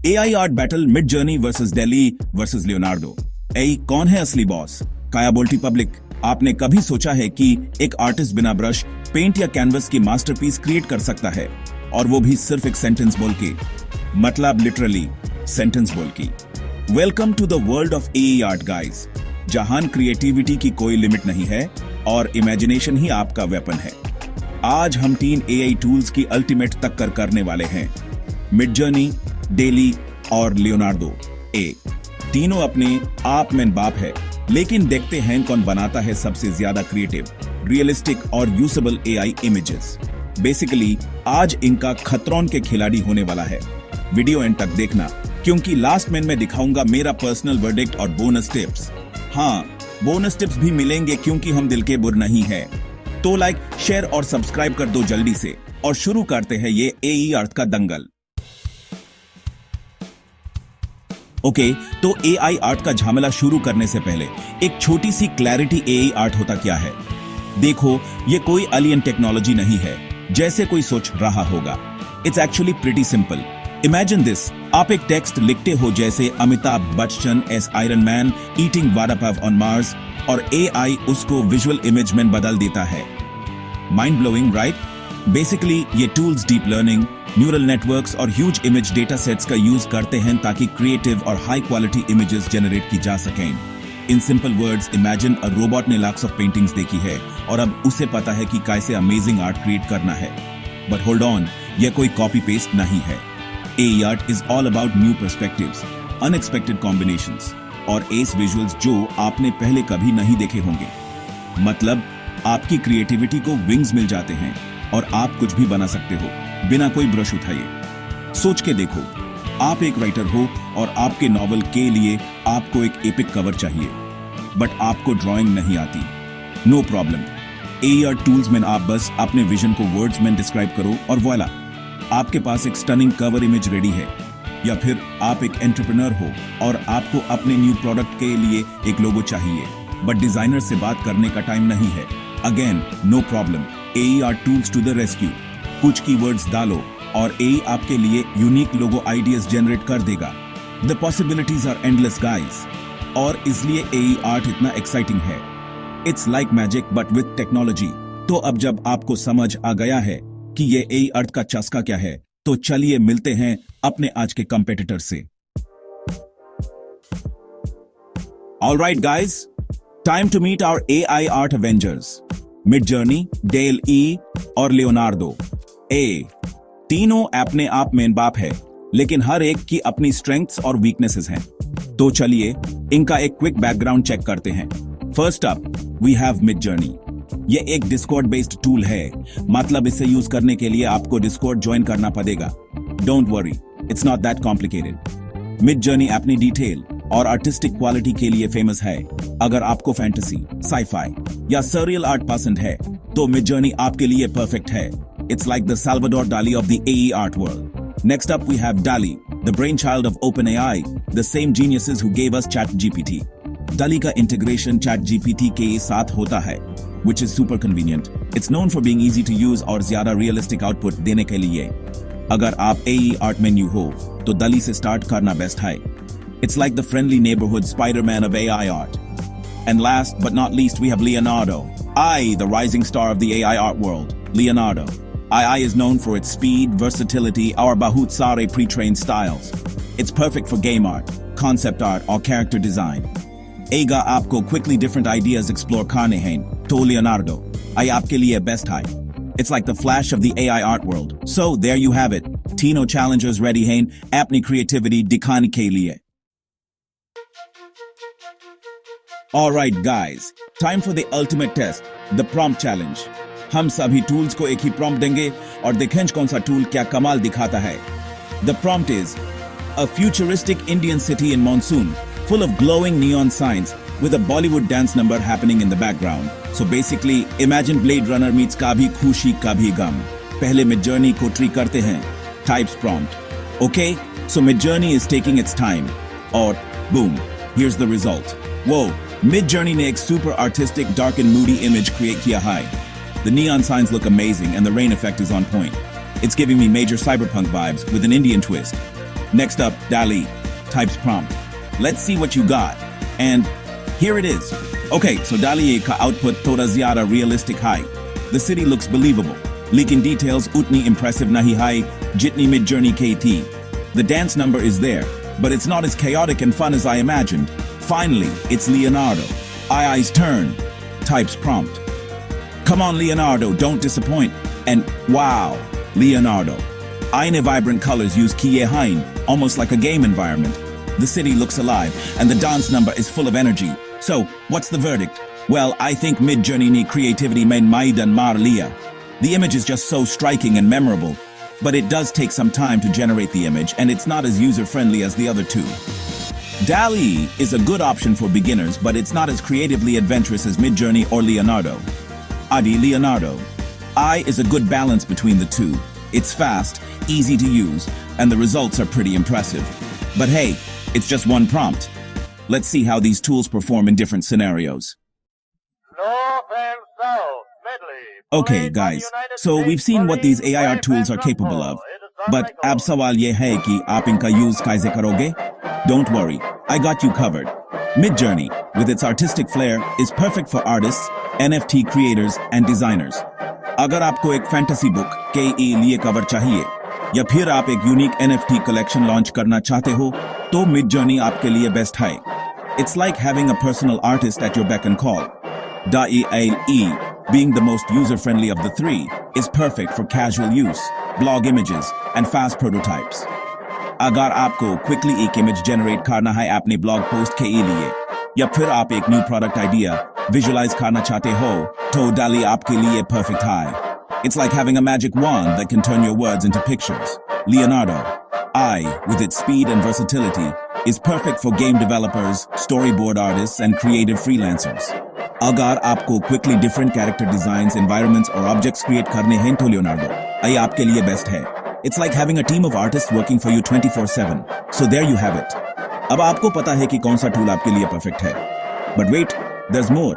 AI art battle mid journey versus Delhi versus Leonardo. कौन है असली बॉस? काया बोल्टी पब्लिक, आपने कभी सोचा है कि एक आर्टिस्ट बिना ब्रश, पेंट या कैनवस की मास्टरपीस क्रिएट कर सकता है, और वो भी सिर्फ एक सेंटेंस बोल के? मतलब लिटरली सेंटेंस बोल के। Welcome to the world of AI art guys, जहां क्रिएटिविटी की कोई लिमिट नहीं है और इमेजिनेशन ही आपका वेपन है। आज हम 3 एआई टूल्स की अल्टीमेट टक्कर करने वाले हैं, मिड जर्नी, डेली और लियोनार्डो। तीनों अपने आप में बाप है, लेकिन देखते हैं कौन बनाता है सबसे ज्यादा क्रिएटिव, रियलिस्टिक और यूजेबल एआई इमेजेस। बेसिकली आज इनका खतरौन के खिलाड़ी होने वाला है। वीडियो एंड तक देखना, क्योंकि लास्ट में दिखाऊंगा मेरा पर्सनल वर्डिक्ट और बोनस टिप्स। हाँ, बोनस टिप्स भी मिलेंगे क्योंकि हम दिल के बुर नहीं है। तो लाइक, शेयर और सब्सक्राइब कर दो जल्दी से, और शुरू करते हैं ये एआई आर्ट का दंगल। ओके, तो एआई आर्ट का झमेला शुरू करने से पहले एक छोटी सी क्लैरिटी, एआई आर्ट होता क्या है। देखो, ये कोई एलियन टेक्नोलॉजी नहीं है जैसे कोई सोच रहा होगा। It's actually pretty simple. Imagine this, आप एक टेक्स्ट लिखते हो जैसे Amitabh Bachchan S iron man eating vada pav on Mars, और एआई उसको विजुअल इमेज में बदल देता है। Mind blowing, right? बेसिकली ये tools deep learning, neural networks और ह्यूज इमेज डेटा सेट्स का यूज करते हैं ताकि क्रिएटिव और हाई क्वालिटी इमेजेस जनरेट की जा सकें। In simple words, imagine a robot ने लाख्स ऑफ पेंटिंग्स देखी है और अब उसे पता है कि कैसे अमेजिंग आर्ट क्रिएट करना है। बट होल्ड ऑन, यह कोई कॉपी पेस्ट नहीं है। AI art is all about new perspectives, unexpected combinations और एस विजुअल्स जो आपने पहले कभी नहीं देखे होंगे। मतलब आपकी क्रिएटिविटी को विंग्स मिल जाते हैं और आप कुछ भी बना सकते हो बिना कोई ब्रश उठाए। सोच के देखो, आप एक राइटर हो और आपके नॉवल के लिए आपको एक एपिक कवर चाहिए, बट आपको ड्राइंग नहीं आती। No problem, AI art tools में आप बस अपने विजन को वर्ड्स में डिस्क्राइब करो और वॉइला, आपके पास एक स्टनिंग कवर इमेज रेडी है। या फिर आप एक एंटरप्रेन्योर हो और आपको अपने न्यू प्रोडक्ट के लिए एक लोगो चाहिए, बट डिजाइनर से बात करने का टाइम नहीं है। Again, no problem, AI art tools to the rescue. कुछ कीवर्ड्स डालो और एआई आपके लिए यूनिक लोगो आइडियाज जनरेट कर देगा। The possibilities are endless guys, और इसलिए एआई आर्ट इतना एक्साइटिंग है। It's like magic but with technology. तो अब जब आपको समझ आ गया है कि ये एआई आर्ट का चस्का क्या है, तो चलिए मिलते हैं अपने आज के कंपेटिटर से। Alright guys, time to meet our AI art Avengers, Midjourney, DALL E और लियोनार्डो। तीनों अपने आप में बाप है, लेकिन हर एक की अपनी स्ट्रेंथ्स और वीकनेसेस हैं। तो चलिए इनका एक क्विक बैकग्राउंड चेक करते हैं। First up we have Midjourney. ये एक डिस्कॉर्ड बेस्ड टूल है, मतलब इसे यूज करने के लिए आपको डिस्कॉर्ड ज्वाइन करना पड़ेगा। Don't worry, it's not that complicated. Mid journey अपनी डिटेल और आर्टिस्टिक क्वालिटी के लिए फेमस है। अगर आपको फैंटेसी, साईफाई या सर्रियल आर्ट पसंद है, तो मिड जर्नी आपके लिए परफेक्ट है। It's like the Salvador Dali of the AE art world. Next up we have DALL-E, the brainchild of OpenAI, the same geniuses who gave us ChatGPT. DALL-E का integration ChatGPT के साथ होता है, which is super convenient. It's known for being easy to use और ज्यादा realistic output देने के लिए। अगर आप AE art में new हो, तो DALL-E से start करना best है। It's like the friendly neighborhood Spider-Man of AI art. And last but not least we have Leonardo, the rising star of the AI art world. Leonardo AI is known for its speed, versatility, और बहुत सारे pre-trained styles. It's perfect for game art, concept art, or character design. एगा आपको quickly different ideas explore करने हैं, तो Leonardo AI आपके लिए best है. It's like the flash of the AI art world. So there you have it. तीनों challengers ready हैं अपनी creativity दिखाने के लिए. Alright guys, time for the ultimate test, the prompt challenge. हम सभी टूल्स को एक ही प्रॉम्प्ट देंगे और देखें कौन सा टूल क्या कमाल दिखाता है। The prompt is a futuristic Indian city in monsoon, full of glowing neon signs with a Bollywood dance number happening in the background. So basically, imagine Blade Runner meets Kabhi Khushi Kabhi Gum. पहले Midjourney को tree करते हैं, types prompt. Okay, so Midjourney is taking its time. और boom, here's the result. Whoa, Midjourney ने एक super artistic, dark and moody image create किया है. The neon signs look amazing and the rain effect is on point. It's giving me major cyberpunk vibes with an Indian twist. Next up, DALL-E. Types prompt. Let's see what you got. And here it is. Okay, so DALL-E ka output thoda zyada realistic hai. The city looks believable. Leaking details utni impressive nahi hai, jitni Midjourney ki thi. The dance number is there, but it's not as chaotic and fun as I imagined. Finally, it's Leonardo. AI's turn. Types prompt. Come on, Leonardo, don't disappoint. And wow, Leonardo. Aine vibrant colors use kiye hain, almost like a game environment. The city looks alive, and the dance number is full of energy. So, what's the verdict? Well, I think Midjourney ni creativity main maidan mar liya. The image is just so striking and memorable, but it does take some time to generate the image, and it's not as user-friendly as the other two. DALL-E is a good option for beginners, but it's not as creatively adventurous as Midjourney or Leonardo. Adi Leonardo. AI is a good balance between the two. It's fast, easy to use, and the results are pretty impressive. But hey, it's just one prompt. Let's see how these tools perform in different scenarios. North and South, Medley. Okay, guys, so we've seen what these AI art tools are capable of. But ab sawal ye hai ki aap inka use kaise karoge? Don't worry, I got you covered. Midjourney, with its artistic flair, is perfect for artists, NFT creators, and designers. अगर आपको एक fantasy book के लिए cover चाहिए या फिर आप एक यूनिक NFT कलेक्शन लॉन्च करना चाहते हो तो Midjourney आपके लिए बेस्ट है. It's like having a personal artist at your beck and call. DALL-E, being the most user-friendly of the three, is perfect for casual use, blog images, and fast prototypes. अगर आपको quickly एक image generate करना है अपने blog post के लिए या फिर आप एक new product idea visualize करना चाहते हो तो DALL-E आपके लिए perfect है. It's like having a magic wand that can turn your words into pictures. Leonardo, AI, with its speed and versatility, is perfect for game developers, storyboard artists, and creative freelancers. अगर आपको quickly different character designs, environments, or objects create करने हैं तो Leonardo, AI आपके लिए best है. It's like having a team of artists working for you 24/7. So there you have it. अब आपको पता है कि कौन सा टूल आपके लिए परफेक्ट है. But wait, there's more.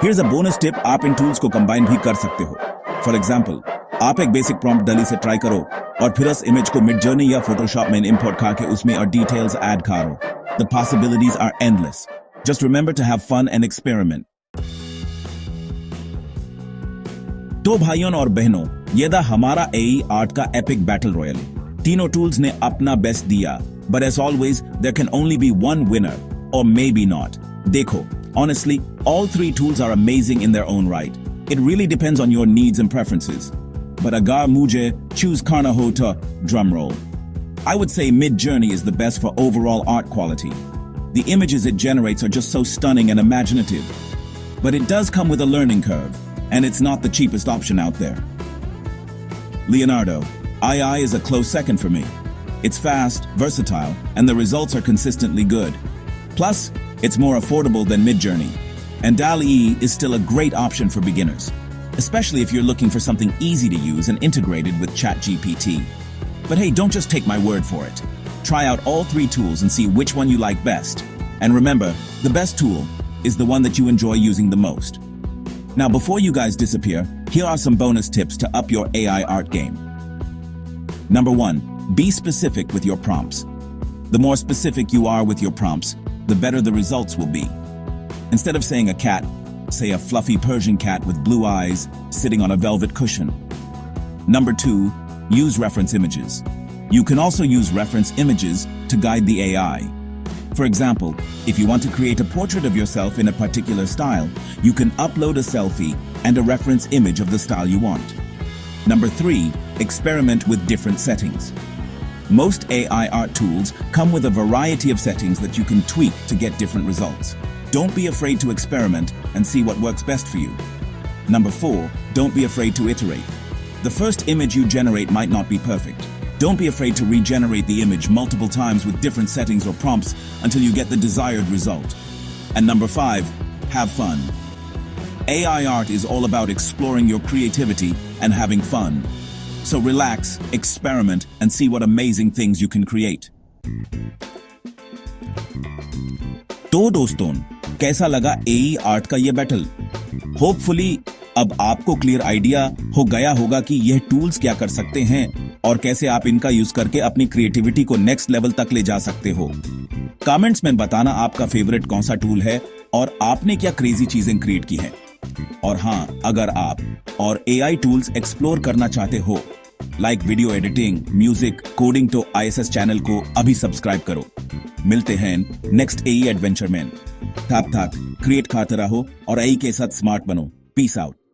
Here's a bonus tip. आप इन टूल्स को कंबाइन भी कर सकते हो. For example, आप एक बेसिक प्रॉम्प्ट DALL-E से ट्राई करो और फिर उस इमेज को Midjourney या Photoshop में इंपोर्ट करके उसमें और डिटेल्स ऐड करो. The possibilities are endless. Just remember to have fun and experiment. तो भाइयों और बहनों, ये था हमारा AI आर्ट का एपिक बैटल रॉयल. तीनों टूल्स ने अपना बेस्ट दिया. But as always, there can only be one winner, or maybe not. Dekho, honestly, all three tools are amazing in their own right. It really depends on your needs and preferences. But agar mujhe choose karna ho to, drum roll. I would say Midjourney is the best for overall art quality. The images it generates are just so stunning and imaginative. But it does come with a learning curve, and it's not the cheapest option out there. Leonardo, AI is a close second for me. It's fast, versatile, and the results are consistently good. Plus, it's more affordable than Midjourney. And DALL-E is still a great option for beginners, especially if you're looking for something easy to use and integrated with ChatGPT. But hey, don't just take my word for it. Try out all three tools and see which one you like best. And remember, the best tool is the one that you enjoy using the most. Now, before you guys disappear, here are some bonus tips to up your AI art game. Number 1. Be specific with your prompts. The more specific you are with your prompts, the better the results will be. Instead of saying a cat, say a fluffy Persian cat with blue eyes sitting on a velvet cushion. Number 2, use reference images. You can also use reference images to guide the AI. For example, if you want to create a portrait of yourself in a particular style, you can upload a selfie and a reference image of the style you want. Number 3, experiment with different settings. Most AI art tools come with a variety of settings that you can tweak to get different results. Don't be afraid to experiment and see what works best for you. Number 4, don't be afraid to iterate. The first image you generate might not be perfect. Don't be afraid to regenerate the image multiple times with different settings or prompts until you get the desired result. And number 5, have fun. AI art is all about exploring your creativity and having fun. So relax, experiment, and see what amazing things you can create. तो दोस्तों, कैसा लगा AI art का ये battle? Hopefully अब आपको clear idea हो गया होगा कि यह टूल्स क्या कर सकते हैं और कैसे आप इनका यूज करके अपनी क्रिएटिविटी को नेक्स्ट लेवल तक ले जा सकते हो। कमेंट्स में बताना आपका फेवरेट कौन सा टूल है और आपने क्या क्रेजी चीजें क्रिएट की हैं। और हाँ, अगर आप और एआई टूल्स एक्सप्लोर करना चाहते हो like video editing, music, coding, तो ISS चैनल को अभी सब्सक्राइब करो। मिलते हैं नेक्स्ट एई एडवेंचर में। थाक थाक क्रिएट खाते रहो और एई के साथ स्मार्ट बनो। Peace out.